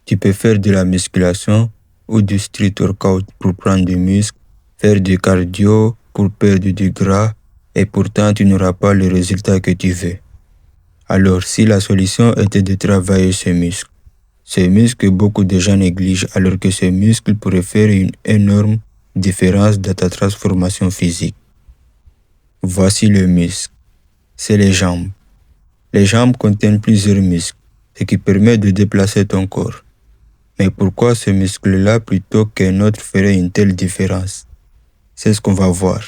Tu peux faire de la musculation ou du street workout pour prendre du muscle, faire du cardio pour perdre du gras et pourtant tu n'auras pas le résultat que tu veux. Alors si la solution était de travailler ce muscle que beaucoup de gens négligent alors que ce muscle pourrait faire une énorme différence dans ta transformation physique. Voici le muscle. C'est les jambes. Les jambes contiennent plusieurs muscles, ce qui permet de déplacer ton corps. Mais pourquoi ce muscle-là plutôt qu'un autre ferait une telle différence? C'est ce qu'on va voir.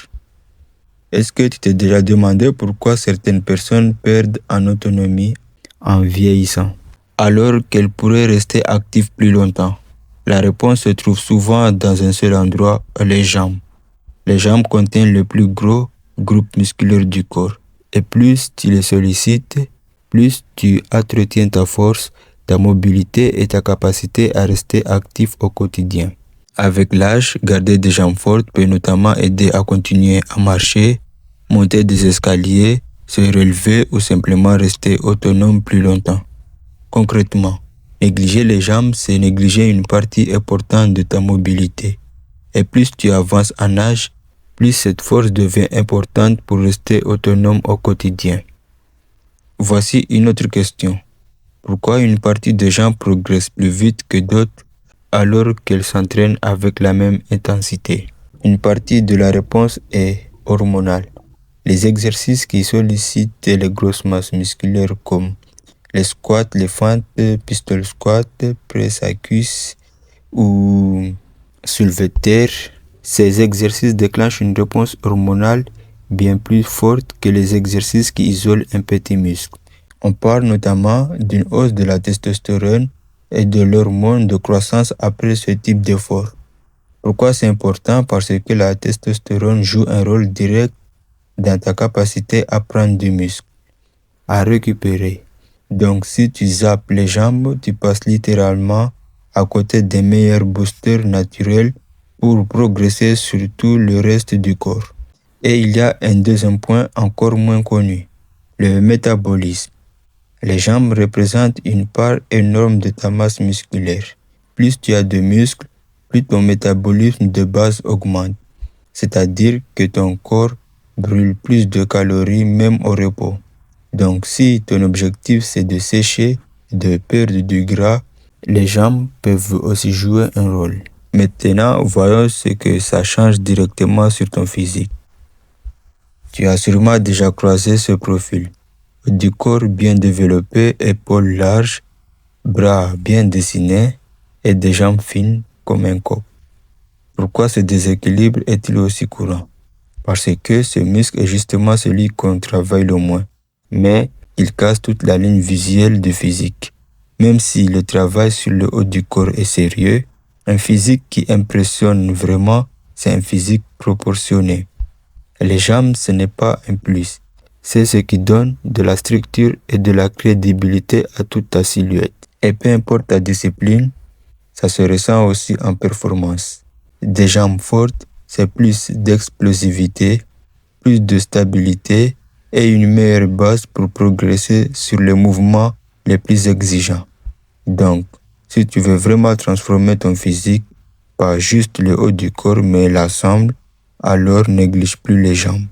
Est-ce que tu t'es déjà demandé pourquoi certaines personnes perdent en autonomie en vieillissant, alors qu'elles pourraient rester actives plus longtemps? La réponse se trouve souvent dans un seul endroit, les jambes. Les jambes contiennent le plus gros groupe musculaire du corps. Et plus tu les sollicites, plus tu entretiens ta force, ta mobilité et ta capacité à rester actif au quotidien. Avec l'âge, garder des jambes fortes peut notamment aider à continuer à marcher, monter des escaliers, se relever ou simplement rester autonome plus longtemps. Concrètement, négliger les jambes, c'est négliger une partie importante de ta mobilité. Et plus tu avances en âge, plus cette force devient importante pour rester autonome au quotidien. Voici une autre question. Pourquoi une partie des jambes progresse plus vite que d'autres alors qu'elles s'entraînent avec la même intensité? Une partie de la réponse est hormonale. Les exercices qui sollicitent les grosses masses musculaires comme les squats, les fentes, pistol squat, presse à cuisse ou soulevé de terre, ces exercices déclenchent une réponse hormonale bien plus forte que les exercices qui isolent un petit muscle. On parle notamment d'une hausse de la testostérone et de l'hormone de croissance après ce type d'effort. Pourquoi c'est important? Parce que la testostérone joue un rôle direct dans ta capacité à prendre du muscle, à récupérer. Donc si tu zappes les jambes, tu passes littéralement à côté des meilleurs boosters naturels pour progresser sur tout le reste du corps. Et il y a un deuxième point encore moins connu, le métabolisme. Les jambes représentent une part énorme de ta masse musculaire. Plus tu as de muscles, plus ton métabolisme de base augmente. C'est-à-dire que ton corps brûle plus de calories même au repos. Donc si ton objectif c'est de sécher, de perdre du gras, les jambes peuvent aussi jouer un rôle. Maintenant, voyons ce que ça change directement sur ton physique. Tu as sûrement déjà croisé ce profil. Du corps bien développé, épaules larges, bras bien dessinés et des jambes fines comme un coq. Pourquoi ce déséquilibre est-il aussi courant? Parce que ce muscle est justement celui qu'on travaille le moins, mais il casse toute la ligne visuelle du physique. Même si le travail sur le haut du corps est sérieux, un physique qui impressionne vraiment, c'est un physique proportionné. Les jambes, ce n'est pas un plus. C'est ce qui donne de la structure et de la crédibilité à toute ta silhouette. Et peu importe ta discipline, ça se ressent aussi en performance. Des jambes fortes, c'est plus d'explosivité, plus de stabilité et une meilleure base pour progresser sur les mouvements les plus exigeants. Donc, si tu veux vraiment transformer ton physique, pas juste le haut du corps mais l'ensemble, alors néglige plus les jambes.